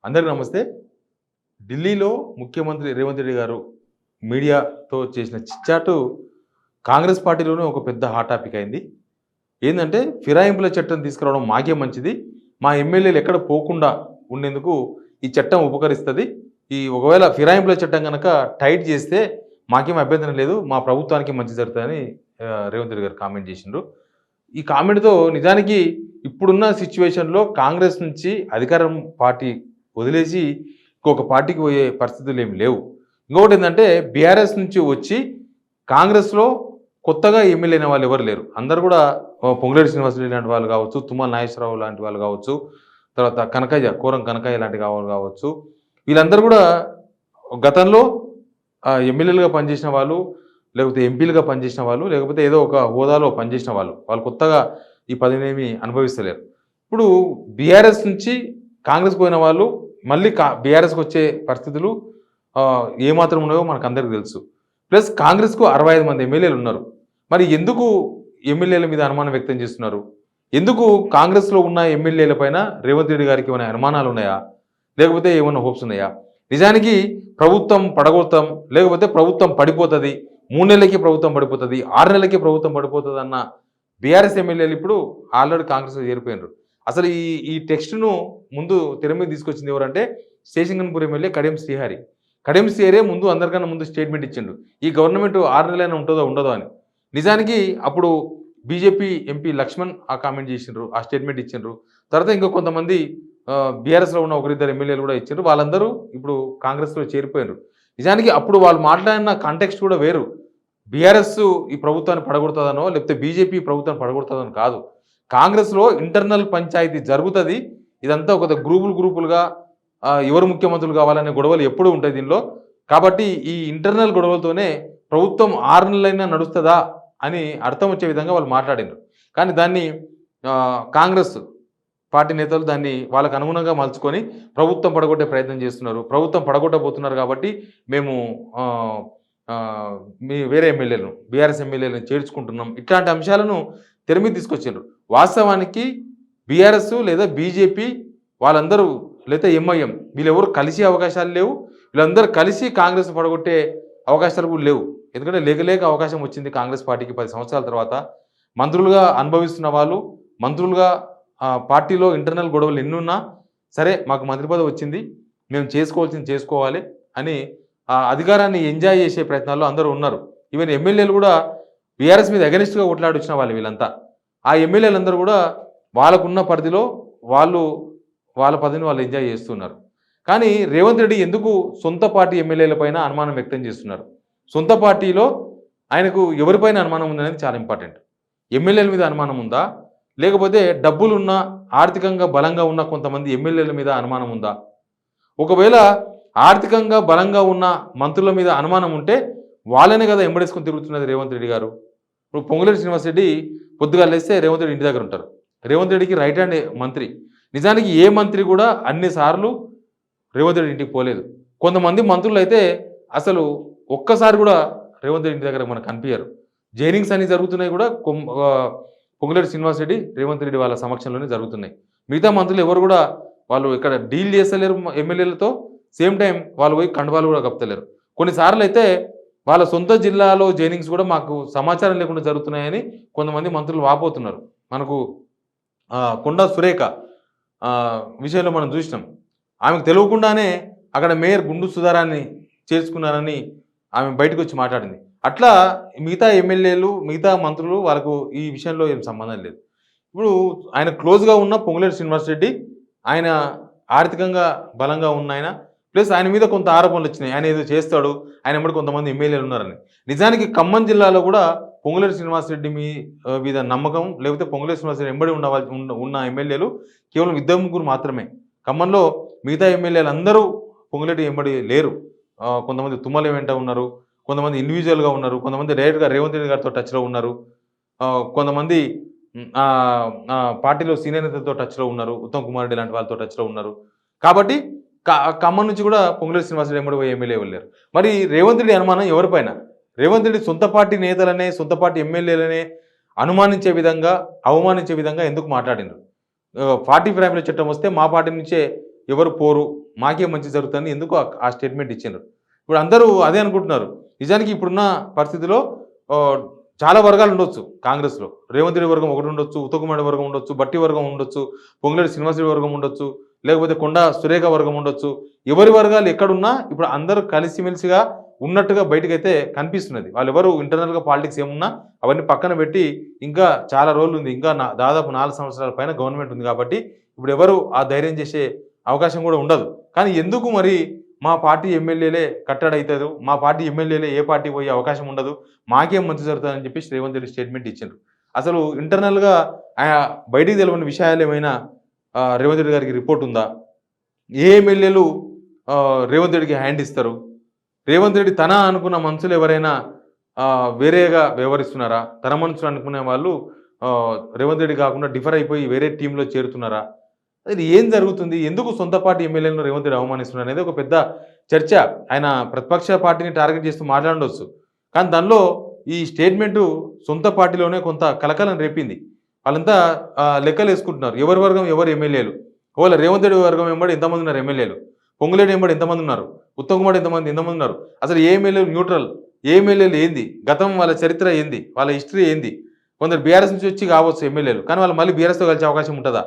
అందరికీ నమస్తే. ఢిల్లీలో ముఖ్యమంత్రి రేవంత్ రెడ్డి గారు మీడియాతో చేసిన చిట్చాటు కాంగ్రెస్ పార్టీలోనే ఒక పెద్ద హాట్ టాపిక్ అయింది. ఏందంటే ఫిరాయింపుల చట్టం తీసుకురావడం మాకే మంచిది. మా ఎమ్మెల్యేలు ఎక్కడ పోకుండా ఉండేందుకు ఈ చట్టం ఉపకరిస్తది. ఒకవేళ ఫిరాయింపుల చట్టం గనక టైట్ చేస్తే మాకేం అభ్యంతరం లేదు. మా ప్రభుత్వానికి మంచి జరుగుతుందని రేవంత్ రెడ్డి గారు కామెంట్ చేసిండ్రు. ఈ కామెంట్‌తో నిజానికి ఇప్పుడున్న సిట్యుయేషన్‌లో కాంగ్రెస్ నుంచి అధికారం పార్టీ వదిలేసి ఇంకొక పార్టీకి పోయే పరిస్థితులు ఏమి లేవు. ఇంకొకటేందంటే బీఆర్ఎస్ నుంచి వచ్చి కాంగ్రెస్‌లో కొత్తగా ఎమ్మెల్యే అయిన వాళ్ళు ఎవరు లేరు. అందరూ కూడా పొంగులేటి శ్రీనివాసరెడ్డి లాంటి వాళ్ళు కావచ్చు, తుమ్మల నాగేశ్వరరావు లాంటి వాళ్ళు కావచ్చు, తర్వాత కనకయ్య, కోరం కనకయ్య లాంటి వాళ్ళు కావచ్చు. వీళ్ళందరూ కూడా గతంలో ఎమ్మెల్యేలుగా పనిచేసిన వాళ్ళు, లేకపోతే ఎంపీలుగా పనిచేసిన వాళ్ళు, లేకపోతే ఏదో ఒక హోదాలో పనిచేసిన వాళ్ళు. వాళ్ళు కొత్తగా ఈ పదవినేమి అనుభవిస్తలేరు. ఇప్పుడు బీఆర్ఎస్ నుంచి కాంగ్రెస్ పోయిన వాళ్ళు మళ్ళీ బీఆర్ఎస్కి వచ్చే పరిస్థితులు ఏమాత్రం ఉన్నాయో మనకు అందరికీ తెలుసు. ప్లస్ కాంగ్రెస్కు 65 మంది ఎమ్మెల్యేలు ఉన్నారు. మరి ఎందుకు ఎమ్మెల్యేల మీద అనుమానం వ్యక్తం చేస్తున్నారు? ఎందుకు కాంగ్రెస్లో ఉన్న ఎమ్మెల్యేల పైన రేవంత్ రెడ్డి గారికి ఏమైనా అనుమానాలు ఉన్నాయా, లేకపోతే ఏమైనా హోప్స్ ఉన్నాయా? నిజానికి ప్రభుత్వం పడగొడతాం, లేకపోతే ప్రభుత్వం పడిపోతుంది, 3 నెలలకి ప్రభుత్వం పడిపోతుంది, 6 నెలలకి ప్రభుత్వం పడిపోతుంది అన్న బీఆర్ఎస్ ఎమ్మెల్యేలు ఇప్పుడు ఆల్రెడీ కాంగ్రెస్లో చేరిపోయినారు. అసలు ఈ టెక్స్ట్ను ముందు తెర మీద తీసుకొచ్చింది ఎవరంటే శేషంగన్పూర్ ఎమ్మెల్యే కడియం శ్రీహరి. కడియం శ్రీహరే ముందు అందరికన్నా ముందు స్టేట్మెంట్ ఇచ్చిండు, ఈ గవర్నమెంట్ 6 నెలలైనా ఉంటుందో ఉండదో అని. నిజానికి అప్పుడు బీజేపీ ఎంపీ లక్ష్మణ్ ఆ కామెంట్ చేసిండ్రు, ఆ స్టేట్మెంట్ ఇచ్చిండ్రు. తర్వాత ఇంకా కొంతమంది బీఆర్ఎస్లో ఉన్న ఒకరిద్దరు ఎమ్మెల్యేలు కూడా ఇచ్చిండ్రు. వాళ్ళందరూ ఇప్పుడు కాంగ్రెస్లో చేరిపోయినారు. నిజానికి అప్పుడు వాళ్ళు మాట్లాడిన కాంటెక్స్ట్ కూడా వేరు. బీఆర్ఎస్ ఈ ప్రభుత్వాన్ని పడగొడుతుందనో, లేకపోతే బీజేపీ ప్రభుత్వాన్ని పడగొడుతుందని కాదు. కాంగ్రెస్లో ఇంటర్నల్ పంచాయతీ జరుగుతుంది. ఇదంతా ఒక గ్రూపులుగా ఎవరు ముఖ్యమంత్రులు కావాలనే గొడవలు ఎప్పుడూ ఉంటాయి దీనిలో. కాబట్టి ఈ ఇంటర్నల్ గొడవలతోనే ప్రభుత్వం 6 నెలలైనా నడుస్తుందా అని అర్థం వచ్చే విధంగా వాళ్ళు మాట్లాడినారు. కానీ దాన్ని కాంగ్రెస్ పార్టీ నేతలు దాన్ని వాళ్ళకు అనుగుణంగా మలుచుకొని ప్రభుత్వం పడగొట్టే ప్రయత్నం చేస్తున్నారు. ప్రభుత్వం పడగొట్టబోతున్నారు కాబట్టి మేము వేరే ఎమ్మెల్యేలను, బీఆర్ఎస్ ఎమ్మెల్యేలను చేర్చుకుంటున్నాం, ఇట్లాంటి అంశాలను తెర మీద తీసుకొచ్చారు. వాస్తవానికి బీఆర్ఎస్ లేదా బీజేపీ వాళ్ళందరూ లేదా ఎంఐఎం వీళ్ళెవరు కలిసి అవకాశాలు లేవు. వీళ్ళందరూ కలిసి కాంగ్రెస్ పడగొట్టే అవకాశాలు కూడా లేవు. ఎందుకంటే లేక అవకాశం వచ్చింది కాంగ్రెస్ పార్టీకి 10 సంవత్సరాల తర్వాత. మంత్రులుగా అనుభవిస్తున్న వాళ్ళు, మంత్రులుగా పార్టీలో ఇంటర్నల్ గొడవలు ఎన్నున్నా సరే మాకు మంత్రి పదవి వచ్చింది, మేము చేసుకోవాల్సింది చేసుకోవాలి అని అధికారాన్ని ఎంజాయ్ చేసే ప్రయత్నాల్లో అందరూ ఉన్నారు. ఈవెన్ ఎమ్మెల్యేలు కూడా బీఆర్ఎస్ మీద అగెనిస్ట్గా కొట్లాడొచ్చిన వాళ్ళు వీళ్ళంతా. ఆ ఎమ్మెల్యేలందరూ కూడా వాళ్ళకున్న పరిధిలో వాళ్ళ పదవిని వాళ్ళు ఎంజాయ్ చేస్తున్నారు. కానీ రేవంత్ రెడ్డి ఎందుకు సొంత పార్టీ ఎమ్మెల్యేల పైన అనుమానం వ్యక్తం చేస్తున్నారు? సొంత పార్టీలో ఆయనకు ఎవరిపైన అనుమానం ఉందనేది చాలా ఇంపార్టెంట్. ఎమ్మెల్యేల మీద అనుమానం ఉందా, లేకపోతే డబ్బులున్న ఆర్థికంగా బలంగా ఉన్న కొంతమంది ఎమ్మెల్యేల మీద అనుమానం ఉందా? ఒకవేళ ఆర్థికంగా బలంగా ఉన్న మంత్రుల మీద అనుమానం ఉంటే వాళ్ళనే కదా ఎంబడేసుకొని తిరుగుతున్నది రేవంత్ రెడ్డి గారు. ఇప్పుడు పొంగులేటి శ్రీనివాసరెడ్డి పొద్దుగా లేస్తే రేవంత్ రెడ్డి ఇంటి దగ్గర ఉంటారు. రేవంత్ రెడ్డికి రైట్ హ్యాండ్ మంత్రి. నిజానికి ఏ మంత్రి కూడా అన్నిసార్లు రేవంత్ రెడ్డి ఇంటికి పోలేదు. కొంతమంది మంత్రులు అయితే అసలు ఒక్కసారి కూడా రేవంత్ రెడ్డి ఇంటి దగ్గర మనకు కనిపించారు. జైనింగ్స్ అన్ని జరుగుతున్నాయి కూడా పొంగులేటి శ్రీనివాసరెడ్డి, రేవంత్ రెడ్డి వాళ్ళ సమక్షంలోనే జరుగుతున్నాయి. మిగతా మంత్రులు ఎవరు కూడా వాళ్ళు ఇక్కడ డీల్ చేస్తలేరు ఎమ్మెల్యేలతో. సేమ్ టైం వాళ్ళు పోయి కండువాలు కూడా కప్పుతలేరు. కొన్నిసార్లు అయితే వాళ్ళ సొంత జిల్లాలో జైనింగ్స్ కూడా మాకు సమాచారం లేకుండా జరుగుతున్నాయని కొంతమంది మంత్రులు వాపోతున్నారు. మనకు కొండా సురేఖ విషయంలో మనం చూసినాం. ఆమెకు తెలియకుండానే అక్కడ మేయర్ గుండు సుధారాన్ని చేర్చుకున్నారని ఆమె బయటకు వచ్చి మాట్లాడింది. అట్లా మిగతా ఎమ్మెల్యేలు, మిగతా మంత్రులు వాళ్ళకు ఈ విషయంలో ఏం సంబంధం లేదు. ఇప్పుడు ఆయన క్లోజ్గా ఉన్న పొంగులేటి శ్రీనివాసరెడ్డి, ఆయన ఆర్థికంగా బలంగా ఉన్న ఆయన, ప్లస్ ఆయన మీద కొంత ఆరోపణలు వచ్చినాయి, ఆయన ఏదో చేస్తాడు, ఆయన ఎంబడి కొంతమంది ఎమ్మెల్యేలు ఉన్నారని. నిజానికి ఖమ్మం జిల్లాలో కూడా పొంగులేటి శ్రీనివాసరెడ్డి మీద నమ్మకం, లేకపోతే పొంగులేటి శ్రీనివాసరెడ్డి ఎంబడి ఉన్న ఎమ్మెల్యేలు కేవలం 2-3 మాత్రమే. ఖమ్మంలో మిగతా ఎమ్మెల్యేలు అందరూ పొంగులేటి ఎంబడి లేరు. కొంతమంది తుమ్మల వెంట ఉన్నారు, కొంతమంది ఇండివిజువల్గా ఉన్నారు, కొంతమంది డైరెక్ట్గా రేవంత్ రెడ్డి గారితో టచ్లో ఉన్నారు, కొంతమంది పార్టీలో సీనియర్ నేతలతో టచ్లో ఉన్నారు, ఉత్తమ్ కుమార్ రెడ్డి లాంటి వాళ్ళతో టచ్లో ఉన్నారు. కాబట్టి ఖమ్మం నుంచి కూడా పొంగులేటి శ్రీనివాసరెడ్డి ఎంబడి పోయి ఎమ్మెల్యే వెళ్ళారు. మరి రేవంత్ రెడ్డి అనుమానం ఎవరిపైన? రేవంత్ రెడ్డి సొంత పార్టీ నేతలనే, సొంత పార్టీ ఎమ్మెల్యేలనే అనుమానించే విధంగా, అవమానించే విధంగా ఎందుకు మాట్లాడినారు? 40 ఫ్రామిల చట్టం వస్తే మా పార్టీ నుంచే ఎవరు పోరు, మాకే మంచి జరుగుతుందని ఎందుకు ఆ స్టేట్మెంట్ ఇచ్చిండ్రు. ఇప్పుడు అందరూ అదే అనుకుంటున్నారు. నిజానికి ఇప్పుడున్న పరిస్థితిలో ఆహ్, చాలా వర్గాలు ఉండొచ్చు కాంగ్రెస్‌లో. రేవంత్ రెడ్డి వర్గం ఒకటి ఉండొచ్చు, ఉత్తమ్ కుమార్ వర్గం ఉండొచ్చు, బట్టి వర్గం ఉండొచ్చు, పొంగులేటి శ్రీనివాసరెడ్డి వర్గం ఉండొచ్చు, లేకపోతే కొండా సురేఖ వర్గం ఉండొచ్చు. ఎవరి వర్గాలు ఎక్కడున్నా ఇప్పుడు అందరూ కలిసిమెలిసిగా ఉన్నట్టుగా బయటకైతే కనిపిస్తున్నది. వాళ్ళెవరు ఇంటర్నల్‌గా పాలిటిక్స్ ఏమున్నా అవన్నీ పక్కన పెట్టి ఇంకా చాలా రోజులుంది. ఇంకా దాదాపు 4 సంవత్సరాల పైన గవర్నమెంట్ ఉంది కాబట్టి ఇప్పుడెవరు ఆ ధైర్యం చేసే అవకాశం కూడా ఉండదు. కానీ ఎందుకు మరి మా పార్టీ ఎమ్మెల్యేలే కట్టడైతారు. మా పార్టీ ఎమ్మెల్యేలే ఏ పార్టీ పోయే అవకాశం ఉండదు. మాకేం మంచి జరుగుతుందని చెప్పేసి రేవంత్ రెడ్డి స్టేట్మెంట్ ఇచ్చిండ్రు. అసలు ఇంటర్నల్‌గా బయటికి తెలవని విషయాలేమైనా రేవంత్ రెడ్డి గారికి రిపోర్ట్ ఉందా? ఏ ఎమ్మెల్యేలు రేవంత్ రెడ్డికి హ్యాండ్ ఇస్తారు? రేవంత్ రెడ్డి తన అనుకున్న మనుషులు ఎవరైనా వేరేగా వ్యవహరిస్తున్నారా? తన మనుషులు అనుకునే వాళ్ళు రేవంత్ రెడ్డి కాకుండా డిఫర్ అయిపోయి వేరే టీమ్‌లో చేరుతున్నారా? అది ఏం జరుగుతుంది? ఎందుకు సొంత పార్టీ ఎమ్మెల్యేలను రేవంత్ రెడ్డి అవమానిస్తున్నారు అనేది ఒక పెద్ద చర్చ. ఆయన ప్రతిపక్ష పార్టీని టార్గెట్ చేస్తూ మాట్లాడుండొచ్చు. కానీ దానిలో ఈ స్టేట్మెంటు సొంత పార్టీలోనే కొంత కలకలం రేపింది. వాళ్ళంతా లెక్కలేసుకుంటున్నారు. ఎవరి వర్గం ఎవరు ఎమ్మెల్యేలు. ఒకవేళ రేవంత్ రెడ్డి వర్గం వెంబడి ఎంతమంది ఉన్నారు ఎమ్మెల్యేలు. పొంగులేటి వెంబడి ఎంతమంది ఉన్నారు. ఉత్తమ్ కుమార్ ఎంతమంది ఉన్నారు. అసలు ఏ ఎమ్మెల్యేలు న్యూట్రల్. ఏ ఎమ్మెల్యేలు ఏంది? గతం వాళ్ళ చరిత్ర ఏంది? వాళ్ళ హిస్టరీ ఏంది? కొందరు బీఆర్ఎస్ నుంచి వచ్చి కావచ్చు ఎమ్మెల్యేలు. కానీ వాళ్ళు మళ్ళీ బీఆర్ఎస్‌తో కలిసే అవకాశం ఉంటదా?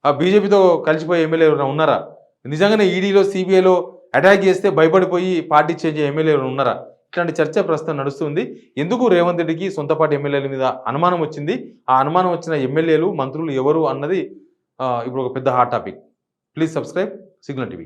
బీజేపీతో కలిసిపోయే ఎమ్మెల్యేలు ఎవరైనా ఉన్నారా? నిజంగానే ఈడీలో, సీబీఐలో అటాక్ చేస్తే భయపడిపోయి పార్టీ చేంజ్ అయ్యే ఎమ్మెల్యేలు ఎవరైనా ఉన్నారా? ఇట్లాంటి చర్చ ప్రస్తుతం నడుస్తుంది. ఎందుకు రేవంత్ రెడ్డికి సొంత పార్టీ ఎమ్మెల్యేల మీద అనుమానం వచ్చింది? ఆ అనుమానం వచ్చిన ఎమ్మెల్యేలు, మంత్రులు ఎవరు అన్నది ఇప్పుడు ఒక పెద్ద hot topic. Please subscribe signal TV.